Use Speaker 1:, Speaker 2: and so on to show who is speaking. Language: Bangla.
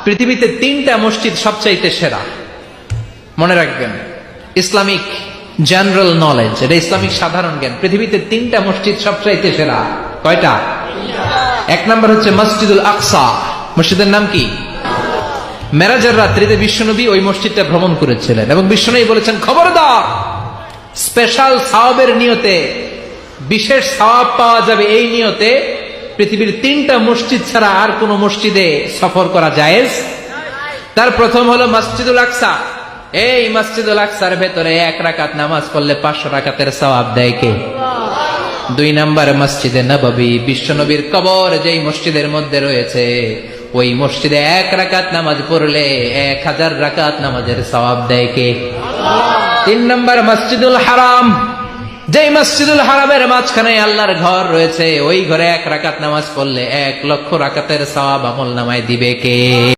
Speaker 1: পৃথিবীতে তিনটা মসজিদ সবচাইতে সেরা, মনে রাখবেন। ইসলামিক জেনারেল নলেজ, এটা ইসলামিক সাধারণ জ্ঞান। পৃথিবীতে তিনটা মসজিদ সবচাইতে সেরা। কয়টা? এক নম্বর হচ্ছে মসজিদুল আকসা। মসজিদের নাম কি? মেরাজের রাত্রিতে বিশ্বনবী ওই মসজিদটা ভ্রমণ করেছিলেন এবং বিশ্বনবী বলেছেন, খবরদার, স্পেশাল সওয়াবের নিয়তে, বিশেষ সওয়াব পাওয়া যাবে এই নিয়তে পৃথিবীর তিনটা মসজিদ ছাড়া আর কোন মসজিদে সফর করা জায়েজ। তার প্রথম হলো মসজিদুল আকসা। এই মসজিদুল আকসার ভেতরে 1 রাকাত নামাজ পড়লে 500 রাকাতের সওয়াব দেয় কে? 2 নম্বর মসজিদে নববী, বিশ্বনবীর কবর যেই মসজিদের মধ্যে রয়েছে, ওই মসজিদে 1 রাকাত নামাজ পড়লে 1000 রাকাত নামাজের সওয়াব দেয় কে? 3 নম্বর মসজিদুল হারাম, যেই মসজিদুল হারামের মাঝখানে আল্লাহর ঘর রয়েছে, ওই ঘরে 1 রাকাত নামাজ পড়লে 1 লক্ষ রাকাতের সওয়াব আমল নামায় দিবে কে?